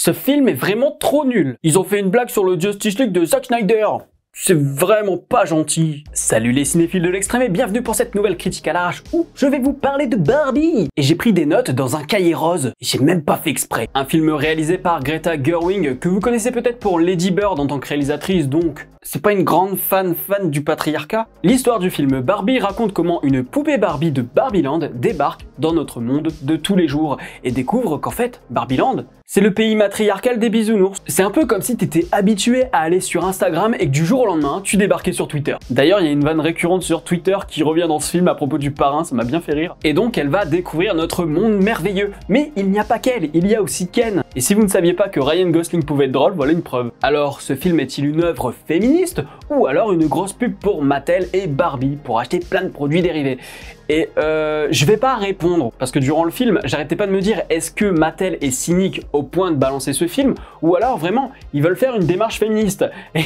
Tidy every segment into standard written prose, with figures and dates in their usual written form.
Ce film est vraiment trop nul. Ils ont fait une blague sur le Justice League de Zack Snyder. C'est vraiment pas gentil. Salut les cinéphiles de l'extrême et bienvenue pour cette nouvelle critique à l'arrache où je vais vous parler de Barbie. Et j'ai pris des notes dans un cahier rose et j'ai même pas fait exprès. Un film réalisé par Greta Gerwig que vous connaissez peut-être pour Lady Bird en tant que réalisatrice, donc c'est pas une grande fan du patriarcat. L'histoire du film Barbie raconte comment une poupée Barbie de Barbieland débarque dans notre monde de tous les jours et découvre qu'en fait Barbieland, c'est le pays matriarcal des bisounours. C'est un peu comme si t'étais habitué à aller sur Instagram et que du jour au lendemain, tu débarquais sur Twitter. D'ailleurs, il y a une vanne récurrente sur Twitter qui revient dans ce film à propos du parrain, ça m'a bien fait rire. Et donc, elle va découvrir notre monde merveilleux. Mais il n'y a pas qu'elle, il y a aussi Ken. Et si vous ne saviez pas que Ryan Gosling pouvait être drôle, voilà une preuve. Alors, ce film est-il une œuvre féministe ou alors une grosse pub pour Mattel et Barbie pour acheter plein de produits dérivés? Et je vais pas répondre, parce que durant le film, j'arrêtais pas de me dire est-ce que Mattel est cynique au point de balancer ce film, ou alors vraiment, ils veulent faire une démarche féministe. Et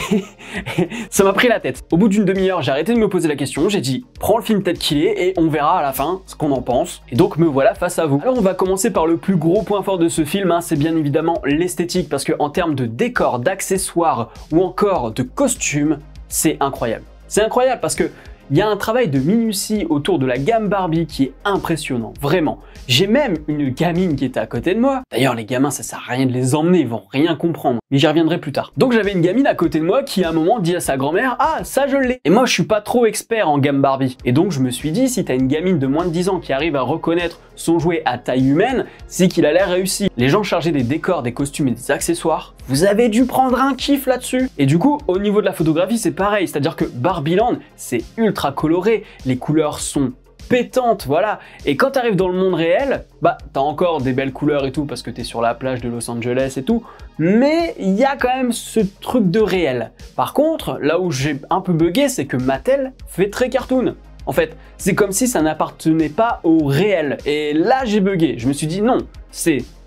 ça m'a pris la tête. Au bout d'une demi-heure, j'ai arrêté de me poser la question, j'ai dit prends le film tel qu'il est et on verra à la fin ce qu'on en pense. Et donc me voilà face à vous. Alors on va commencer par le plus gros point fort de ce film, hein, c'est bien évidemment l'esthétique, parce que en termes de décor, d'accessoires ou encore de costumes, c'est incroyable. C'est incroyable parce que il y a un travail de minutie autour de la gamme Barbie qui est impressionnant, vraiment. J'ai même une gamine qui était à côté de moi. D'ailleurs, les gamins, ça sert à rien de les emmener, ils vont rien comprendre. Mais j'y reviendrai plus tard. Donc j'avais une gamine à côté de moi qui à un moment dit à sa grand-mère « Ah, ça je l'ai !» Et moi, je suis pas trop expert en gamme Barbie. Et donc je me suis dit, si t'as une gamine de moins de 10 ans qui arrive à reconnaître son jouet à taille humaine, c'est qu'il a l'air réussi. Les gens chargés des décors, des costumes et des accessoires, vous avez dû prendre un kiff là-dessus. Et du coup, au niveau de la photographie, c'est pareil. C'est-à-dire que Barbieland, c'est ultra coloré, les couleurs sont pétantes, voilà. Et quand t'arrives dans le monde réel, bah t'as encore des belles couleurs et tout parce que t'es sur la plage de Los Angeles et tout, mais il y a quand même ce truc de réel. Par contre, là où j'ai un peu bugué, c'est que Mattel fait très cartoon. En fait, c'est comme si ça n'appartenait pas au réel. Et là, j'ai bugué. Je me suis dit non,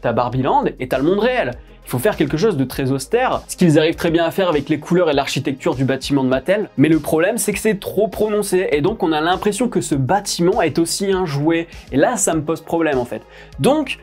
t'as Barbieland et t'as le monde réel. Il faut faire quelque chose de très austère, ce qu'ils arrivent très bien à faire avec les couleurs et l'architecture du bâtiment de Mattel. Mais le problème, c'est que c'est trop prononcé et donc on a l'impression que ce bâtiment est aussi un jouet. Et là, ça me pose problème en fait. Donc,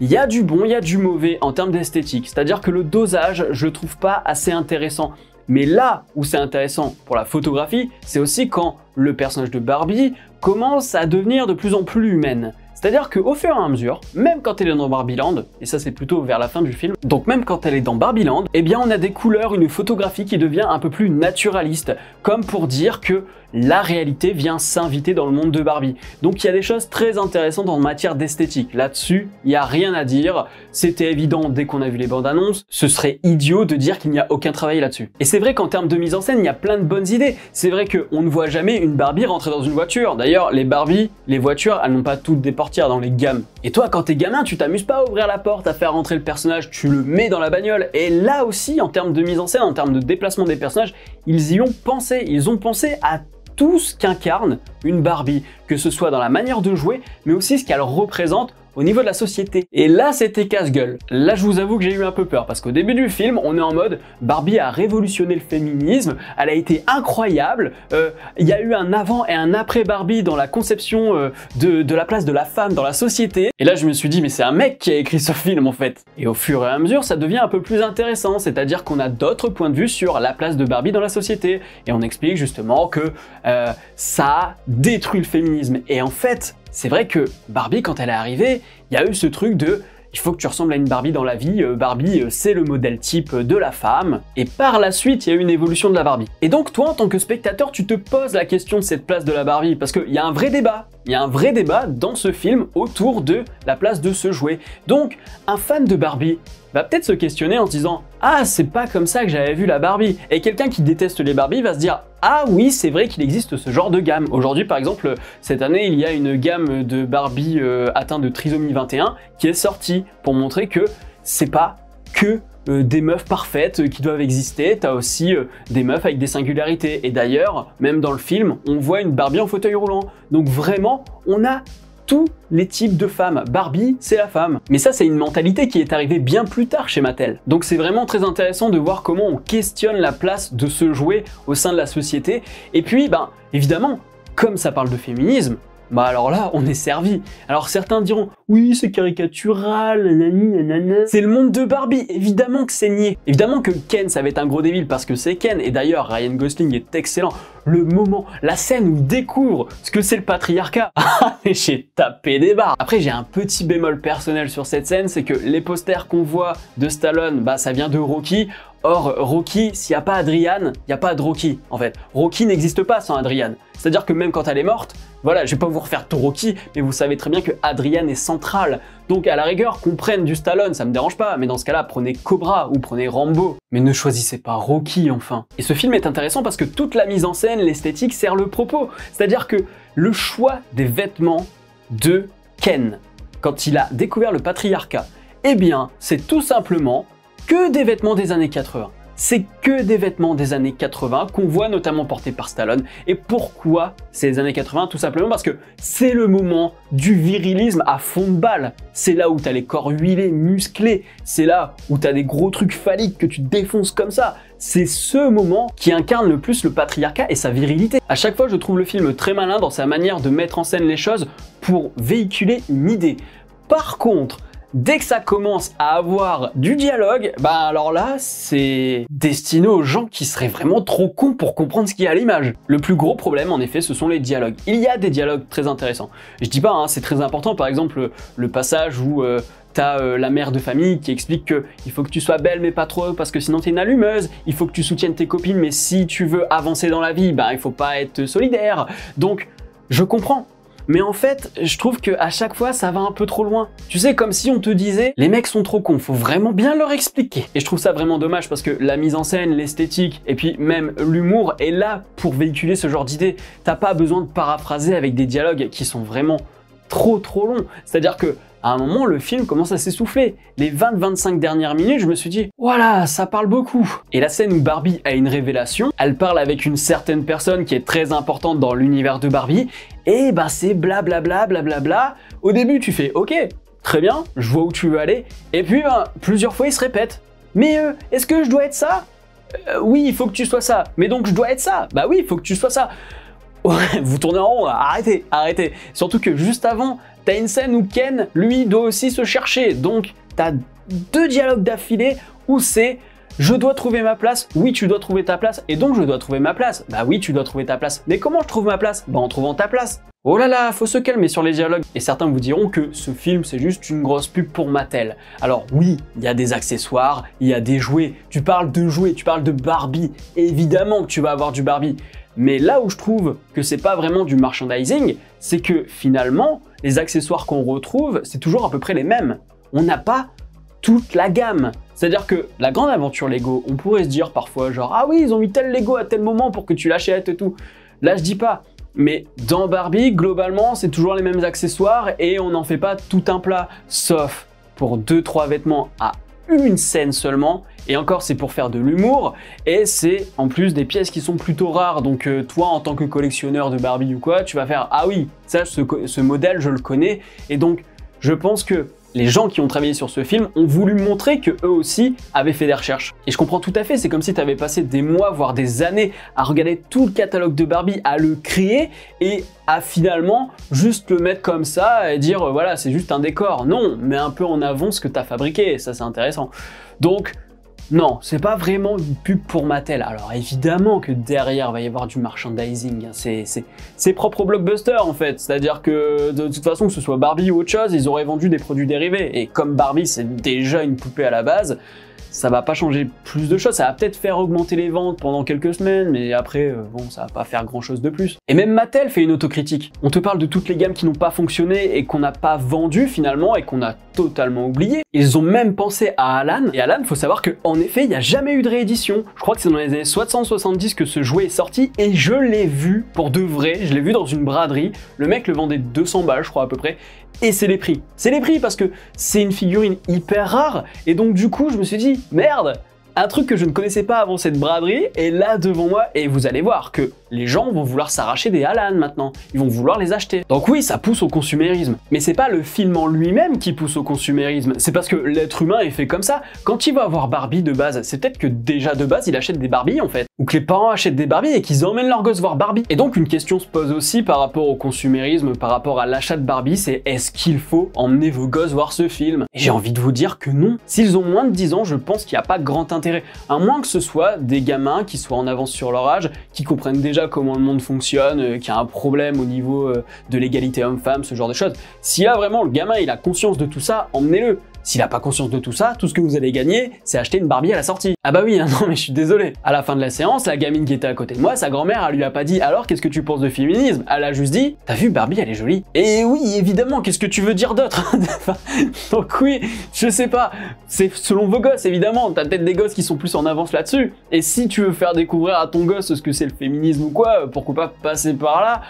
il y a du bon, il y a du mauvais en termes d'esthétique. C'est-à-dire que le dosage, je le trouve pas assez intéressant. Mais là où c'est intéressant pour la photographie, c'est aussi quand le personnage de Barbie commence à devenir de plus en plus humaine. C'est-à-dire qu'au fur et à mesure, même quand elle est dans Barbieland, et ça c'est plutôt vers la fin du film, donc même quand elle est dans Barbieland, eh bien on a des couleurs, une photographie qui devient un peu plus naturaliste, comme pour dire que la réalité vient s'inviter dans le monde de Barbie. Donc il y a des choses très intéressantes en matière d'esthétique. Là-dessus, il n'y a rien à dire. C'était évident dès qu'on a vu les bandes annonces. Ce serait idiot de dire qu'il n'y a aucun travail là-dessus. Et c'est vrai qu'en termes de mise en scène, il y a plein de bonnes idées. C'est vrai qu'on ne voit jamais une Barbie rentrer dans une voiture. D'ailleurs, les Barbie, les voitures, elles n'ont pas toutes des portières dans les gammes. Et toi, quand t'es gamin, tu t'amuses pas à ouvrir la porte, à faire rentrer le personnage, tu le mets dans la bagnole. Et là aussi, en termes de mise en scène, en termes de déplacement des personnages, ils y ont pensé. Ils ont pensé à tout ce qu'incarne une Barbie, que ce soit dans la manière de jouer, mais aussi ce qu'elle représente au niveau de la société. Et là, c'était casse-gueule. Là, je vous avoue que j'ai eu un peu peur, parce qu'au début du film, on est en mode Barbie a révolutionné le féminisme, elle a été incroyable, il y a eu un avant et un après Barbie dans la conception de la place de la femme dans la société. Et là, je me suis dit, mais c'est un mec qui a écrit ce film, en fait. Et au fur et à mesure, ça devient un peu plus intéressant, c'est-à-dire qu'on a d'autres points de vue sur la place de Barbie dans la société. Et on explique justement que ça détruit le féminisme. Et en fait, c'est vrai que Barbie, quand elle est arrivée, il y a eu ce truc de il faut que tu ressembles à une Barbie dans la vie, Barbie c'est le modèle type de la femme, et par la suite il y a eu une évolution de la Barbie. Et donc toi en tant que spectateur tu te poses la question de cette place de la Barbie, parce qu'il y a un vrai débat, dans ce film autour de la place de ce jouet. Donc un fan de Barbie va peut-être se questionner en se disant « Ah, c'est pas comme ça que j'avais vu la Barbie ». Et quelqu'un qui déteste les Barbie va se dire « Ah oui, c'est vrai qu'il existe ce genre de gamme ». Aujourd'hui, par exemple, cette année, il y a une gamme de Barbie atteinte de trisomie 21 qui est sortie pour montrer que c'est pas que des meufs parfaites qui doivent exister, t'as aussi des meufs avec des singularités. Et d'ailleurs, même dans le film, on voit une Barbie en fauteuil roulant. Donc vraiment, on a tous les types de femmes. Barbie, c'est la femme. Mais ça, c'est une mentalité qui est arrivée bien plus tard chez Mattel. Donc c'est vraiment très intéressant de voir comment on questionne la place de ce jouet au sein de la société. Et puis, évidemment, comme ça parle de féminisme, Bah alors là, on est servi. Alors certains diront, oui, c'est caricatural, nanani, nanana. C'est le monde de Barbie, évidemment que c'est niais. Évidemment que Ken, ça va être un gros débile parce que c'est Ken. Et d'ailleurs, Ryan Gosling est excellent. Le moment, la scène où il découvre ce que c'est le patriarcat. Ah, mais j'ai tapé des barres. Après, j'ai un petit bémol personnel sur cette scène, c'est que les posters qu'on voit de Stallone, bah ça vient de Rocky. Or, Rocky, s'il n'y a pas Adrian, il n'y a pas de Rocky, en fait. Rocky n'existe pas sans Adrian. C'est-à-dire que même quand elle est morte, voilà, je vais pas vous refaire tout Rocky, mais vous savez très bien que Adrian est central. Donc à la rigueur, qu'on prenne du Stallone, ça me dérange pas, mais dans ce cas-là, prenez Cobra ou prenez Rambo. Mais ne choisissez pas Rocky, enfin. Et ce film est intéressant parce que toute la mise en scène, l'esthétique sert le propos. C'est-à-dire que le choix des vêtements de Ken, quand il a découvert le patriarcat, eh bien, c'est tout simplement que des vêtements des années 80. C'est que des vêtements des années 80 qu'on voit notamment portés par Stallone. Et pourquoi c'est les années 80? Tout simplement parce que c'est le moment du virilisme à fond de balle. C'est là où t'as les corps huilés, musclés. C'est là où t'as des gros trucs phalliques que tu défonces comme ça. C'est ce moment qui incarne le plus le patriarcat et sa virilité. À chaque fois, je trouve le film très malin dans sa manière de mettre en scène les choses pour véhiculer une idée. Par contre, dès que ça commence à avoir du dialogue, bah alors là, c'est destiné aux gens qui seraient vraiment trop cons pour comprendre ce qu'il y a à l'image. Le plus gros problème, en effet, ce sont les dialogues. Il y a des dialogues très intéressants. Je dis pas, hein, c'est très important, par exemple, le passage où t'as la mère de famille qui explique que il faut que tu sois belle mais pas trop parce que sinon t'es une allumeuse, il faut que tu soutiennes tes copines mais si tu veux avancer dans la vie, bah il faut pas être solidaire. Donc, je comprends. Mais en fait, je trouve qu'à chaque fois, ça va un peu trop loin. Tu sais, comme si on te disait, les mecs sont trop cons, faut vraiment bien leur expliquer. Et je trouve ça vraiment dommage parce que la mise en scène, l'esthétique, et puis même l'humour est là pour véhiculer ce genre d'idées. T'as pas besoin de paraphraser avec des dialogues qui sont vraiment trop longs. C'est-à-dire que à un moment, le film commence à s'essouffler. Les 20-25 dernières minutes, je me suis dit, voilà, ça parle beaucoup. Et la scène où Barbie a une révélation, elle parle avec une certaine personne qui est très importante dans l'univers de Barbie, et bah c'est blablabla, blablabla. Au début, tu fais, ok, très bien, je vois où tu veux aller, et puis plusieurs fois, il se répète. Mais est-ce que je dois être ça? Oui, il faut que tu sois ça. Mais donc, je dois être ça? Bah oui, il faut que tu sois ça. Ouais, vous tournez en rond, arrêtez, arrêtez. Surtout que juste avant, t'as une scène où Ken, lui, doit aussi se chercher. Donc, t'as deux dialogues d'affilée où c'est « je dois trouver ma place », oui, tu dois trouver ta place, et donc je dois trouver ma place. Bah oui, tu dois trouver ta place. Mais comment je trouve ma place? Bah en trouvant ta place. Oh là là, faut se calmer sur les dialogues. Et certains vous diront que ce film, c'est juste une grosse pub pour Mattel. Alors oui, il y a des accessoires, il y a des jouets. Tu parles de jouets, tu parles de Barbie. Évidemment que tu vas avoir du Barbie. Mais là où je trouve que c'est pas vraiment du merchandising, c'est que finalement, les accessoires qu'on retrouve, c'est toujours à peu près les mêmes. On n'a pas toute la gamme. C'est-à-dire que la grande aventure Lego, on pourrait se dire parfois genre « Ah oui, ils ont mis tel Lego à tel moment pour que tu l'achètes et tout ». Là, je dis pas. Mais dans Barbie, globalement, c'est toujours les mêmes accessoires et on n'en fait pas tout un plat. Sauf pour 2-3 vêtements à une scène seulement. Et encore, c'est pour faire de l'humour. Et c'est en plus des pièces qui sont plutôt rares. Donc toi, en tant que collectionneur de Barbie ou quoi, tu vas faire « Ah oui, ça, ce modèle, je le connais ». Et donc, je pense que les gens qui ont travaillé sur ce film ont voulu montrer que eux aussi avaient fait des recherches. Et je comprends tout à fait, c'est comme si tu avais passé des mois, voire des années à regarder tout le catalogue de Barbie, à le créer et à finalement juste le mettre comme ça et dire voilà, c'est juste un décor. Non, mets un peu en avant ce que tu as fabriqué, et ça c'est intéressant. Donc, non, c'est pas vraiment une pub pour Mattel. Alors évidemment que derrière, il va y avoir du merchandising. C'est propre au blockbuster en fait. C'est-à-dire que de toute façon, que ce soit Barbie ou autre chose, ils auraient vendu des produits dérivés. Et comme Barbie, c'est déjà une poupée à la base, ça va pas changer plus de choses. Ça va peut-être faire augmenter les ventes pendant quelques semaines, mais après, bon, ça va pas faire grand-chose de plus. Et même Mattel fait une autocritique. On te parle de toutes les gammes qui n'ont pas fonctionné et qu'on n'a pas vendues finalement et qu'on a totalement oublié. Ils ont même pensé à Alan. Et Alan, faut savoir qu'en effet, il n'y a jamais eu de réédition. Je crois que c'est dans les années 60-70 que ce jouet est sorti et je l'ai vu pour de vrai. Je l'ai vu dans une braderie. Le mec le vendait 200 balles, je crois à peu près. Et c'est les prix. C'est les prix parce que c'est une figurine hyper rare. Et donc du coup, je me suis dit, merde, un truc que je ne connaissais pas avant cette braderie est là devant moi. Et vous allez voir que les gens vont vouloir s'arracher des Alan maintenant. Ils vont vouloir les acheter. Donc oui, ça pousse au consumérisme. Mais c'est pas le film en lui-même qui pousse au consumérisme. C'est parce que l'être humain est fait comme ça. Quand il va avoir Barbie de base, c'est peut-être que déjà de base, il achète des Barbies en fait. ou que les parents achètent des Barbie et qu'ils emmènent leurs gosses voir Barbie. Et donc une question se pose aussi par rapport au consumérisme, par rapport à l'achat de Barbie, c'est est-ce qu'il faut emmener vos gosses voir ce film? Et j'ai envie de vous dire que non. S'ils ont moins de 10 ans, je pense qu'il n'y a pas grand intérêt. À moins que ce soit des gamins qui soient en avance sur leur âge, qui comprennent déjà comment le monde fonctionne, qu'il y a un problème au niveau de l'égalité homme-femme, ce genre de choses. Si là vraiment le gamin il a conscience de tout ça, emmenez-le. S'il n'a pas conscience de tout ça, tout ce que vous allez gagner, c'est acheter une Barbie à la sortie. Ah bah oui, hein, non mais je suis désolé. À la fin de la séance, la gamine qui était à côté de moi, sa grand-mère, elle lui a pas dit « Alors, qu'est-ce que tu penses de féminisme ?» Elle a juste dit « T'as vu, Barbie, elle est jolie. » Et oui, évidemment, qu'est-ce que tu veux dire d'autre? Donc oui, je sais pas, c'est selon vos gosses, évidemment. T'as peut-être des gosses qui sont plus en avance là-dessus. Et si tu veux faire découvrir à ton gosse ce que c'est le féminisme ou quoi, pourquoi pas passer par là?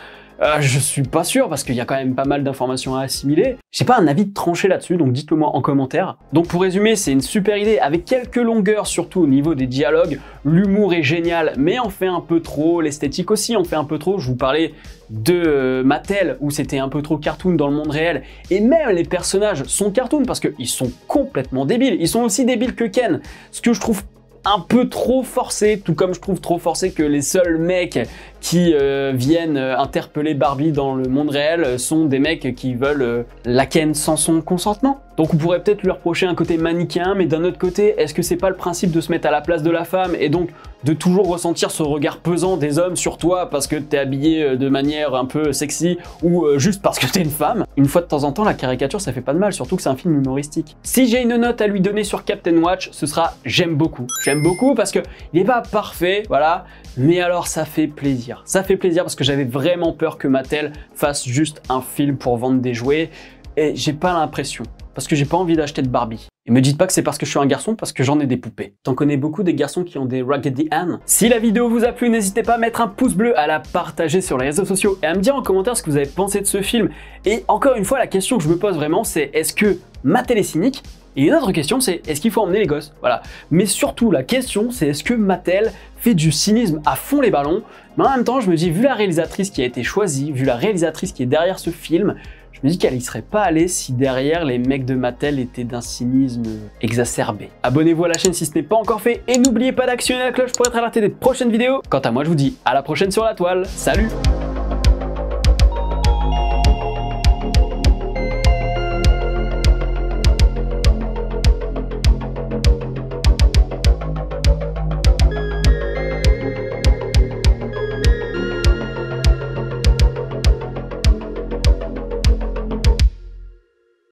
Je suis pas sûr parce qu'il y a quand même pas mal d'informations à assimiler. J'ai pas un avis tranché là-dessus, donc dites-le moi en commentaire. Donc pour résumer, c'est une super idée avec quelques longueurs, surtout au niveau des dialogues. L'humour est génial, mais en fait un peu trop. L'esthétique aussi en fait un peu trop. Je vous parlais de Mattel où c'était un peu trop cartoon dans le monde réel. Et même les personnages sont cartoon parce qu'ils sont complètement débiles. Ils sont aussi débiles que Ken. Ce que je trouve un peu trop forcé, tout comme je trouve trop forcé que les seuls mecs qui viennent interpeller Barbie dans le monde réel sont des mecs qui veulent la ken sans son consentement. Donc on pourrait peut-être lui reprocher un côté manichéen, mais d'un autre côté, est-ce que c'est pas le principe de se mettre à la place de la femme et donc de toujours ressentir ce regard pesant des hommes sur toi parce que t'es habillé de manière un peu sexy ou juste parce que t'es une femme? Une fois de temps en temps, la caricature ça fait pas de mal, surtout que c'est un film humoristique. Si j'ai une note à lui donner sur Captain Watch, ce sera j'aime beaucoup. J'aime beaucoup parce que il est pas parfait, voilà, mais alors ça fait plaisir. Ça fait plaisir parce que j'avais vraiment peur que Mattel fasse juste un film pour vendre des jouets et j'ai pas l'impression. Parce que j'ai pas envie d'acheter de Barbie. Et me dites pas que c'est parce que je suis un garçon, parce que j'en ai des poupées. T'en connais beaucoup des garçons qui ont des Raggedy Ann? Si la vidéo vous a plu, n'hésitez pas à mettre un pouce bleu, à la partager sur les réseaux sociaux et à me dire en commentaire ce que vous avez pensé de ce film. Et encore une fois, la question que je me pose vraiment, c'est est-ce que Mattel est cynique? Et une autre question, c'est est-ce qu'il faut emmener les gosses? Voilà. Mais surtout, la question, c'est est-ce que Mattel fait du cynisme à fond les ballons? Mais en même temps, je me dis, vu la réalisatrice qui a été choisie, vu la réalisatrice qui est derrière ce film, je me dis qu'elle y serait pas allée si derrière les mecs de Mattel étaient d'un cynisme exacerbé. Abonnez-vous à la chaîne si ce n'est pas encore fait et n'oubliez pas d'actionner la cloche pour être alerté des prochaines vidéos. Quant à moi, je vous dis à la prochaine sur la toile. Salut!